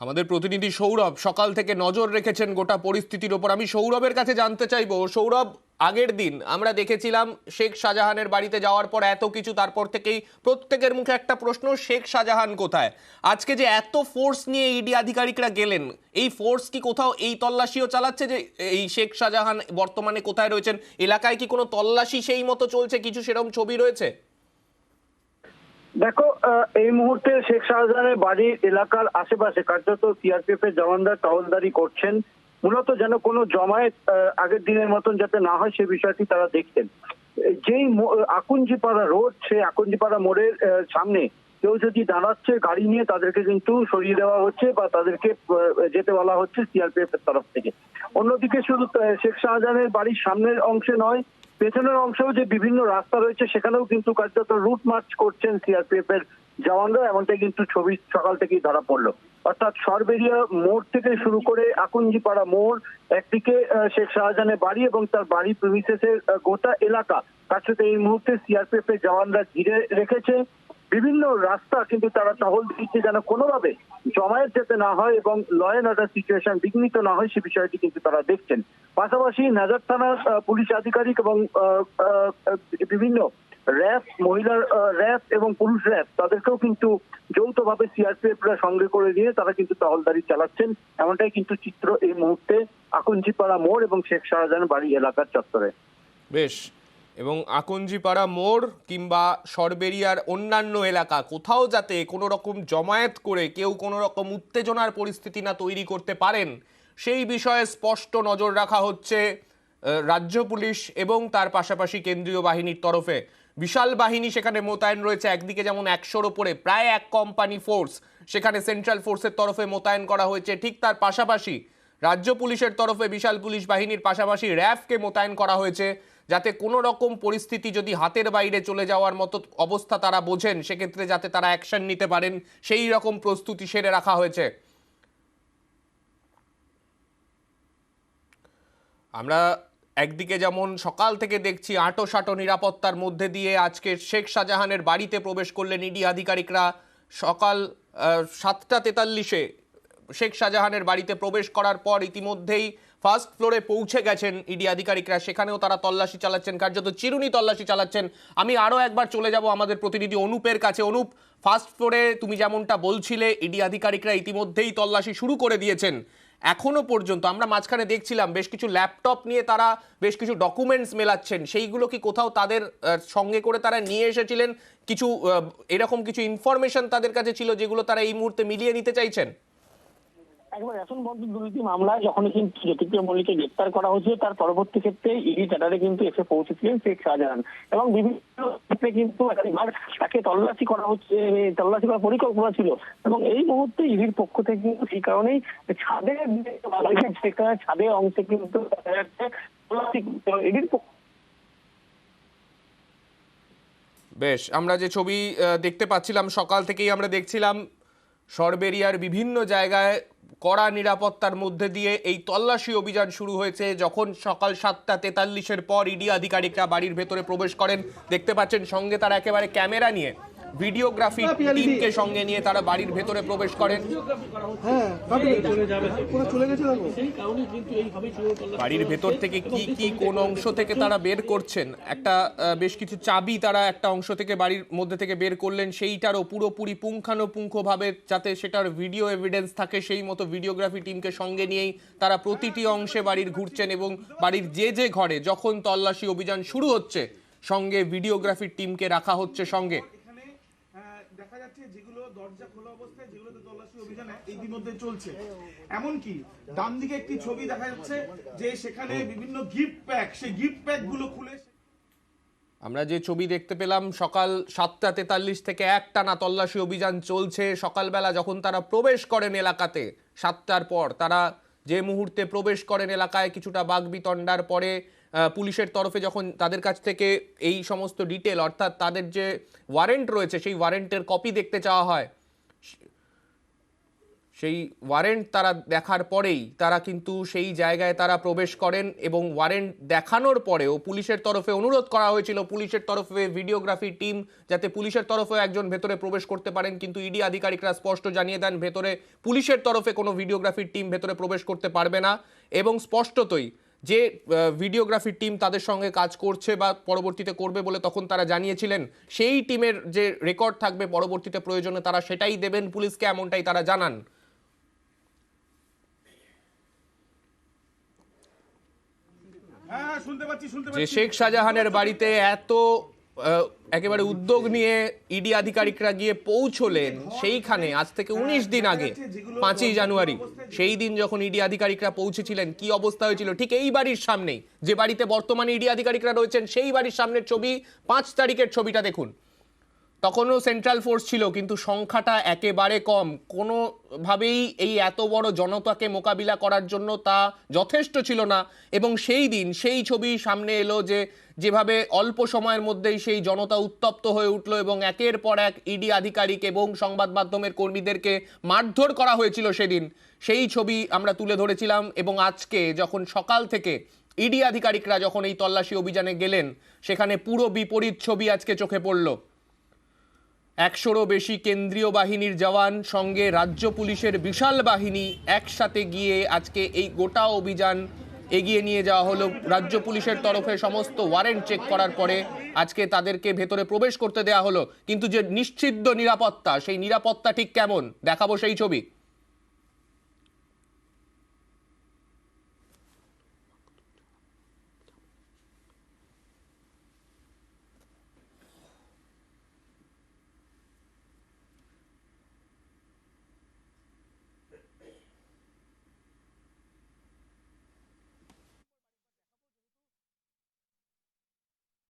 আমাদের প্রতিনিধি সৌরভ সকাল থেকে নজর রেখেছেন গোটা পরিস্থিতির ওপর। আমি সৌরভের কাছে জানতে চাইবো, সৌরভ, আগের দিন আমরা দেখেছিলাম শেখ শাহজাহানের বাড়িতে যাওয়ার পর এত কিছু, তারপর থেকেই প্রত্যেকের মুখে একটা প্রশ্ন, শেখ শাহজাহান কোথায়? আজকে যে এত ফোর্স নিয়ে ইডি আধিকারিকরা গেলেন, এই ফোর্স কি কোথাও এই তল্লাশিও চালাচ্ছে যে এই শেখ শাহজাহান বর্তমানে কোথায় রয়েছেন? এলাকায় কি কোনো তল্লাশি সেই মতো চলছে? কিছু সেরকম ছবি রয়েছে? দেখো, এই মুহূর্তে শেখ শাহজাহানের বাড়ির এলাকার আশেপাশে কার্যত সিআরপিএফ এর জওয়ানরা টহলদারি করছেন, মূলত যেন কোনো জমায়েত আগের দিনের মতন যাতে না হয় সে বিষয়টি তারা দেখছেন। যেই আকুঞ্জিপাড়া রোড, সেই আকুঞ্জিপাড়া মোড়ের সামনে কেউ যদি দাঁড়াচ্ছে গাড়ি নিয়ে, তাদেরকে কিন্তু সরিয়ে দেওয়া হচ্ছে বা তাদেরকে যেতে বলা হচ্ছে সিআরপিএফ এর তরফ থেকে। অন্যদিকে শুধু শেখ শাহজাহানের বাড়ির সামনের অংশে নয়, পেছনের অংশেও যে বিভিন্ন রাস্তা রয়েছে সেখানেও কিন্তু কার্যত রুট মার্চ করছেন সিআরপিএফ এর জওয়ানরা, এমনটাই কিন্তু ছবি সকাল থেকেই ধরা পড়লো। অর্থাৎ সরবেরিয়া মোড় থেকে শুরু করে আকুঞ্জিপাড়া মোড়, একদিকে শেখ শাহজাহানের বাড়ি এবং তার বাড়ি প্রিমিসেসের গোটা এলাকা কার্যত এই মুহূর্তে সিআরপিএফ এর জওয়ানরা ঘিরে রেখেছে। বিভিন্ন রাস্তা কিন্তু তারা টহল দিচ্ছে যেন কোনোভাবে জমায়েত যাতে না হয় এবং ল অ্যান্ড অর্ডার সিচুয়েশন বিঘ্নিত না হয় সে বিষয়টি কিন্তু তারা দেখছেন। পাশাপাশি নাজার থানার পুলিশ আধিকারিক এবং বিভিন্ন র্যাব, মহিলার র্যাব এবং পুরুষ র্যাব, তাদেরকেও কিন্তু যৌথভাবে সিআরপিএফরা সঙ্গে করে নিয়ে তারা কিন্তু টহলদারি চালাচ্ছেন। এমনটাই কিন্তু চিত্র এই মুহূর্তে আকুঞ্জিপাড়া মোড় এবং শেখ শাহজাহান বাড়ি এলাকার চত্বরে। বেশ। এবং আকঞ্জিপাড়া মোড় কিংবা সরবেরিয়ার অন্যান্য এলাকা, কোথাও যাতে কোনো রকম জমায়েত করে কেউ কোনো রকম উত্তেজনার পরিস্থিতি না তৈরি করতে পারেন, সেই বিষয়ে স্পষ্ট নজর রাখা হচ্ছে রাজ্য পুলিশ এবং তার পাশাপাশি কেন্দ্রীয় বাহিনীর তরফে। বিশাল বাহিনী সেখানে মোতায়েন রয়েছে। একদিকে যেমন 100-র ওপরে প্রায় এক কোম্পানি ফোর্স সেখানে সেন্ট্রাল ফোর্সের তরফে মোতায়েন করা হয়েছে, ঠিক তার পাশাপাশি রাজ্য পুলিশের তরফে বিশাল পুলিশ বাহিনীর পাশাপাশি র্যাফকে মোতায়েন করা হয়েছে, যাতে কোনো রকম পরিস্থিতি যদি হাতের বাইরে চলে যাওয়ার মতো অবস্থা তারা বোঝেন, সেক্ষেত্রে যাতে তারা অ্যাকশন নিতে পারেন সেই রকম প্রস্তুতি সেরে রাখা হয়েছে। আমরা একদিকে যেমন সকাল থেকে দেখছি আঁটো নিরাপত্তার মধ্যে দিয়ে আজকে শেখ শাহজাহানের বাড়িতে প্রবেশ করলেন ইডি আধিকারিকরা। সকাল 7:43-এ শেখ শাহজাহানের বাড়িতে প্রবেশ করার পর ইতিমধ্যেই ফার্স্ট ফ্লোরে পৌঁছে গেছেন ইডি আধিকারিকরা। সেখানেও তারা তল্লাশি চালাচ্ছেন, কার্যত চিরুনি তল্লাশি চালাচ্ছেন। আমি আরও একবার চলে যাব আমাদের প্রতিনিধি অনুপের কাছে। অনুপ, ফার্স্ট ফ্লোরে তুমি যেমনটা বলছিলে ইডি আধিকারিকরা ইতিমধ্যেই তল্লাশি শুরু করে দিয়েছেন। এখনো পর্যন্ত আমরা মাঝখানে দেখছিলাম বেশ কিছু ল্যাপটপ নিয়ে তারা বেশ কিছু ডকুমেন্টস মেলাচ্ছেন, সেইগুলো কি কোথাও তাদের সঙ্গে করে তারা নিয়ে এসেছিলেন? কিছু এরকম কিছু ইনফরমেশন তাদের কাছে ছিল যেগুলো তারা এই মুহূর্তে মিলিয়ে নিতে চাইছেন? একবার রেশন বন্ধ দুর্নীতি মামলায় যখন কিন্তু জ্যোতিপ্রিয় মল্লিককে গ্রেপ্তার করা হয়েছিল, তার পরবর্তী ক্ষেত্রে ইডি ক্যাডারে কিন্তু এসে পৌঁছেছিলেন শেখ শাহজাহান এবং বিভিন্ন ক্ষেত্রে কিন্তু তাকে তল্লাশি করা হচ্ছে, তল্লাশি করার পরিকল্পনা ছিল। এবং এই মুহূর্তে ইডির পক্ষ থেকে কিন্তু সেই কারণেই ছাদের অংশে কিন্তু দেখা যাচ্ছে ইডির পক্ষ। বেশ, আমরা যে ছবি দেখতে পাচ্ছিলাম সকাল থেকেই আমরা দেখছিলাম সরবেরিয়ার বিভিন্ন জায়গায় কড়া নিরাপত্তার মধ্যে দিয়ে এই তল্লাশি অভিযান শুরু হয়েছে। যখন সকাল 7:43-এর পর ইডি আধিকারিকরা বাড়ির ভেতরে প্রবেশ করেন, দেখতে পাচ্ছেন সঙ্গে তারা একেবারে ক্যামেরা নিয়ে, ভিডিওগ্রাফি টিমকে সঙ্গে নিয়ে তারা বাড়ির ভেতরে প্রবেশ করেন। বাড়ির ভেতর থেকে কি কি কোন অংশ থেকে তারা বের করছেন, একটা বেশ কিছু চাবি তারা একটা অংশ থেকে বাড়ির মধ্যে থেকে বের করলেন, সেইটারও পুরোপুরি পুঙ্খানুপুঙ্খভাবে যাতে সেটার ভিডিও এভিডেন্স থাকে সেই মতো ভিডিওগ্রাফি টিমকে সঙ্গে নিয়েই তারা প্রতিটি অংশে বাড়ির ঘুরছেন এবং বাড়ির যে ঘরে যখন তল্লাশি অভিযান শুরু হচ্ছে সঙ্গে ভিডিওগ্রাফির টিমকে রাখা হচ্ছে সঙ্গে। দেখা যাচ্ছে যেগুলো দরজা খোলা অবস্থায়, যেগুলোতে তল্লাশি অভিযান ইতিমধ্যে চলছে। এমনকি ডান দিকে একটি ছবি দেখা যাচ্ছে যে সেখানে বিভিন্ন গিফট প্যাক, সেই গিফট প্যাক গুলো খুলে আমরা যে ছবি দেখতে পেলাম সকাল 7:43 থেকে একটানা তল্লাশি অভিযান চলছে। সকালবেলা যখন তারা প্রবেশ করেন এলাকাতে 7টার পর, তারা যে মুহূর্তে প্রবেশ করেন এলাকায় কিছুটা বাকবিতণ্ডার পরে পুলিশের তরফে যখন তাদের কাছ থেকে এই সমস্ত ডিটেল, অর্থাৎ তাদের যে ওয়ারেন্ট রয়েছে সেই ওয়ারেন্টের কপি দেখতে চাওয়া হয়, সেই ওয়ারেন্ট তারা দেখার পরেই তারা কিন্তু সেই জায়গায় তারা প্রবেশ করেন এবং ওয়ারেন্ট দেখানোর পরেও পুলিশের তরফে অনুরোধ করা হয়েছিল পুলিশের তরফে ভিডিওগ্রাফি টিম যাতে পুলিশের তরফেও একজন ভেতরে প্রবেশ করতে পারেন, কিন্তু ইডি আধিকারিকরা স্পষ্ট জানিয়ে দেন ভেতরে পুলিশের তরফে কোনো ভিডিওগ্রাফির টিম ভেতরে প্রবেশ করতে পারবে না। এবং স্পষ্টতই যে ভিডিওগ্রাফির টিম তাদের সঙ্গে কাজ করছে বা পরবর্তীতে করবে বলে তখন তারা জানিয়েছিলেন, সেই টিমের যে রেকর্ড থাকবে পরবর্তীতে প্রয়োজনে তারা সেটাই দেবেন পুলিশকে, এমনটাই তারা জানান। হ্যাঁ, শুনতে পাচ্ছি যে শেখ শাহজাহানের বাড়িতে এত একেবারে উদ্যোগ নিয়ে ইডি আধিকারিকরা গিয়ে পৌঁছলেন, সেইখানে আজ থেকে 19 দিন আগে 5ই জানুয়ারি সেই দিন যখন ইডি আধিকারিকরা পৌঁছেছিলেন কি অবস্থা হয়েছিল ঠিক এই বাড়ির সামনেই, যে বাড়িতে বর্তমানে ইডি আধিকারিকরা রয়েছেন সেই বাড়ির সামনের ছবি, 5 তারিখের ছবিটা দেখুন। তখনও সেন্ট্রাল ফোর্স ছিল কিন্তু সংখ্যাটা একেবারে কম, কোনোভাবেই এই এত বড় জনতাকে মোকাবিলা করার জন্য তা যথেষ্ট ছিল না। এবং সেই দিন সেই ছবি সামনে এলো যে যেভাবে অল্প সময়ের মধ্যেই সেই জনতা উত্তপ্ত হয়ে উঠল এবং একের পর এক ইডি আধিকারিক এবং সংবাদ মাধ্যমের কর্মীদেরকে মারধর করা হয়েছিল সেদিন, সেই ছবি আমরা তুলে ধরেছিলাম। এবং আজকে যখন সকাল থেকে ইডি আধিকারিকরা যখন এই তল্লাশি অভিযানে গেলেন সেখানে পুরো বিপরীত ছবি আজকে চোখে পড়ল। 100রও বেশি কেন্দ্রীয় বাহিনীর জওয়ান সঙ্গে রাজ্য পুলিশের বিশাল বাহিনী একসাথে গিয়ে আজকে এই গোটা অভিযান এগিয়ে নিয়ে যাওয়া হলো। রাজ্য পুলিশের তরফে সমস্ত ওয়ারেন্ট চেক করার পরে আজকে তাদেরকে ভেতরে প্রবেশ করতে দেওয়া হলো। কিন্তু যে নিশ্চিদ্র নিরাপত্তা, সেই নিরাপত্তা ঠিক কেমন দেখাবো সেই ছবি।